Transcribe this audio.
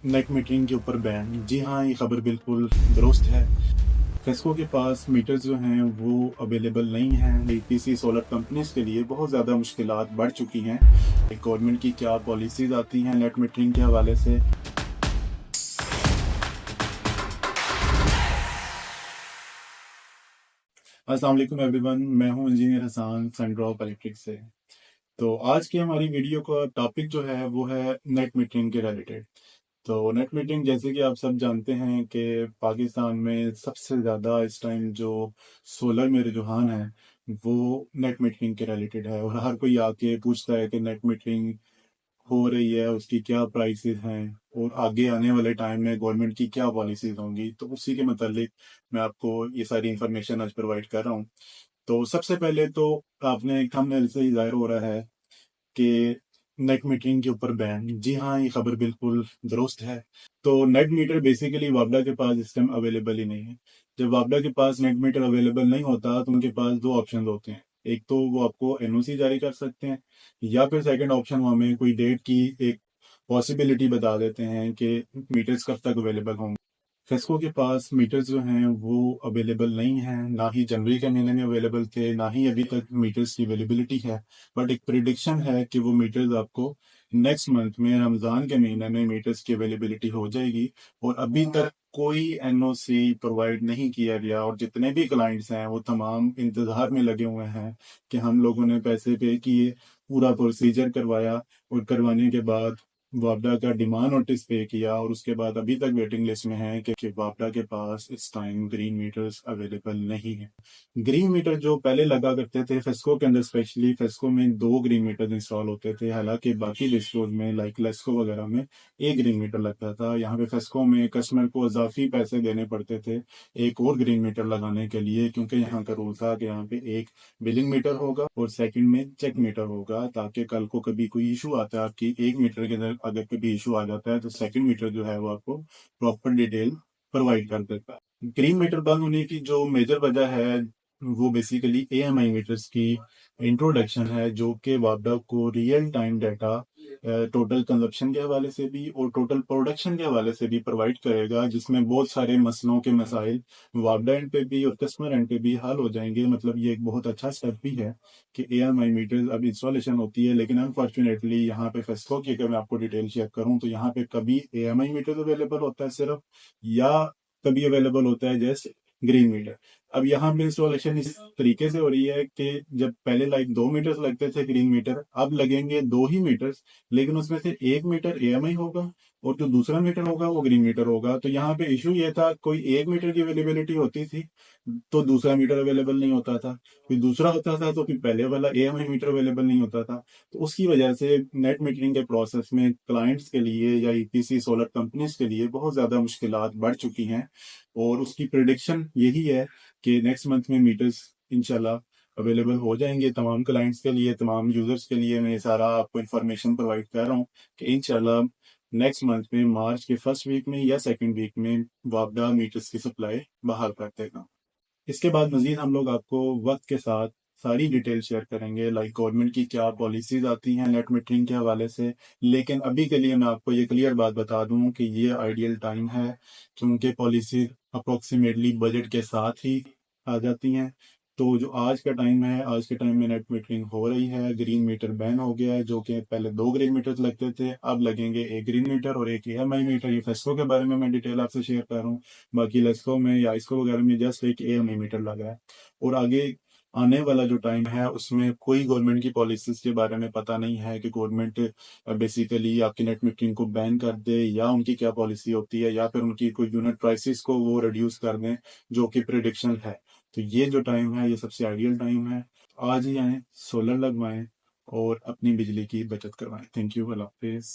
Net metering के ऊपर ban. जी हाँ, ये खबर बिल्कुल दुरुस्त है। फेस्को के पास मीटर्स जो हैं वो अवेलेबल नहीं हैं। ईपीसी सोलर कंपनीज के लिए बहुत ज़्यादा मुश्किलात बढ़ चुकी हैं। गवर्नमेंट की क्या पॉलिसीज आती हैं नेट मीटरिंग के हवाले से। अस्सलाम वालेकुम एवरीवन, मैं हूं इंजीनियर हसन सनड्रॉप इलेक्ट्रिक से। तो आज की हमारी वीडियो का टॉपिक जो है वो है नेट मीटरिंग के रिलेटेड। तो नेट मीटरिंग जैसे कि आप सब जानते हैं कि पाकिस्तान में सबसे ज़्यादा इस टाइम जो सोलर में रुझान है वो नेट मीटरिंग के रिलेटेड है, और हर कोई आके पूछता है कि नेट मीटरिंग हो रही है, उसकी क्या प्राइसेस हैं और आगे आने वाले टाइम में गवर्नमेंट की क्या पॉलिसीज होंगी। तो उसी के मतलब मैं आपको ये सारी इंफॉर्मेशन आज प्रोवाइड कर रहा हूँ। तो सबसे पहले तो आपने एक थंबनेल से ही जाहिर हो रहा है कि नेट मीटरिंग के ऊपर बैन। जी हाँ, ये खबर बिल्कुल दुरुस्त है। तो नेट मीटर बेसिकली वापडा के पास इस टाइम अवेलेबल ही नहीं है। जब वापडा के पास नेट मीटर अवेलेबल नहीं होता तो उनके पास दो ऑप्शन होते हैं। एक तो वो आपको एनओसी जारी कर सकते हैं, या फिर सेकंड ऑप्शन वो हमें कोई डेट की एक पॉसिबिलिटी बता देते हैं कि मीटर्स कब तक अवेलेबल होंगे। फेस्को के पास मीटर्स जो हैं वो अवेलेबल नहीं हैं, ना ही जनवरी के महीने में अवेलेबल थे, ना ही अभी तक मीटर्स की अवेलेबिलिटी है। बट एक प्रिडिक्शन है कि वो मीटर्स आपको नेक्स्ट मंथ में रमज़ान के महीने में मीटर्स की अवेलेबिलिटी हो जाएगी। और अभी तक कोई एनओसी प्रोवाइड नहीं किया गया, और जितने भी क्लाइंट्स हैं वो तमाम इंतज़ार में लगे हुए हैं कि हम लोगों ने पैसे पे किए, पूरा प्रोसीजर करवाया, और करवाने के बाद वापडा का डिमांड नोटिस पे किया, और उसके बाद अभी तक वेटिंग लिस्ट में है कि वापडा के पास इस टाइम ग्रीन मीटर्स अवेलेबल नहीं है। ग्रीन मीटर जो पहले लगा करते थे फेस्को के अंदर, स्पेशली फेस्को में दो ग्रीन मीटर इंस्टॉल होते थे, हालांकि बाकी डिस्ट्रिक्ट में लाइक लेस्को वगैरह में एक ग्रीन मीटर लगता था। यहाँ पे फेस्को में कस्टमर को इजाफी पैसे देने पड़ते थे एक और ग्रीन मीटर लगाने के लिए, क्योंकि यहाँ का रूल था कि यहाँ पे एक बिलिंग मीटर होगा और सेकंड में चेक मीटर होगा, ताकि कल को कभी कोई इशू आता है आपकी एक मीटर के अंदर, अगर कभी इशू आ जाता है तो सेकंड मीटर जो है वो आपको प्रॉपर डिटेल प्रोवाइड कर देता है। ग्रीन मीटर बंद होने की जो मेजर वजह है वो बेसिकली एएमआई मीटर्स की इंट्रोडक्शन है, जो कि वापडा को real time data total consumption के हवाले से भी और टोटल प्रोडक्शन के हवाले से भी प्रोवाइड करेगा, जिसमें बहुत सारे मसलों के मसाइल वापडा एंड पे भी और कस्टमर एंड पे भी हल हो जाएंगे। मतलब ये एक बहुत अच्छा स्टेप भी है कि एएमआई मीटर्स अब इंस्टॉलेशन होती है। लेकिन अनफॉर्चुनेटली यहाँ पे फेस्को की अगर मैं आपको डिटेल शेयर करूँ तो यहाँ पे कभी एएमआई मीटर अवेलेबल होता है सिर्फ, या कभी अवेलेबल होता है जैसे ग्रीन मीटर। अब यहाँ पे इंस्टॉलेशन इस तरीके से हो रही है कि जब पहले लाइक 2 मीटर्स लगते थे ग्रीन मीटर, अब लगेंगे दो ही मीटर्स, लेकिन उसमें से एक मीटर एएमआई होगा और जो दूसरा मीटर होगा वो ग्रीन मीटर होगा। तो यहाँ पे इशू ये था, कोई एक मीटर की अवेलेबिलिटी होती थी तो दूसरा मीटर अवेलेबल नहीं होता था, फिर दूसरा होता था तो फिर पहले वाला एएमआई मीटर अवेलेबल नहीं होता था। तो उसकी वजह से नेट मीटरिंग के प्रोसेस में क्लाइंट्स के लिए या ईपीसी सोलर कंपनीज के लिए बहुत ज़्यादा मुश्किलात बढ़ चुकी हैं। और उसकी प्रिडिक्शन यही है कि नेक्स्ट मंथ में मीटर्स इंशाल्लाह अवेलेबल हो जाएंगे तमाम क्लाइंट्स के लिए, तमाम यूजर्स के लिए। मैं ये सारा आपको इन्फॉर्मेशन प्रोवाइड कर रहा हूँ कि इंशाल्लाह नेक्स्ट मंथ में मार्च के फर्स्ट वीक में या सेकंड वीक में वापडा मीटर्स की सप्लाई बहाल कर देगा। इसके बाद मजीद हम लोग आपको वक्त के साथ सारी डिटेल शेयर करेंगे, लाइक गवर्नमेंट की क्या पॉलिसीज आती हैं नेट मीटरिंग के हवाले से। लेकिन अभी के लिए मैं आपको ये क्लियर बात बता दूं कि ये आइडियल टाइम है, क्योंकि पॉलिसी अप्रोक्सीमेटली बजट के साथ ही आ जाती हैं। तो जो आज का टाइम है, आज के टाइम में नेट मीटरिंग हो रही है। ग्रीन मीटर बैन हो गया है, जो कि पहले दो ग्रीन मीटर लगते थे, अब लगेंगे एक ग्रीन मीटर और एक एएमआई मीटर। ये फेस्को के बारे में मैं डिटेल आपसे शेयर कर रहा हूँ। बाकी लेस्को में या इसको वगैरह में जस्ट एक एएमआई मीटर लगा है। और आगे आने वाला जो टाइम है उसमें कोई गवर्नमेंट की पॉलिसीज के बारे में पता नहीं है कि गवर्नमेंट बेसिकली आपकी नेट मीटरिंग को बैन कर दे, या उनकी क्या पॉलिसी होती है, या फिर उनकी कोई यूनिट प्राइसेस को वो रिड्यूस कर दें, जो कि प्रिडिक्शन है। तो ये जो टाइम है ये सबसे आइडियल टाइम है। आज ही आए, सोलर लगवाएं और अपनी बिजली की बचत करवाएं। Thank you, Allah Hafiz.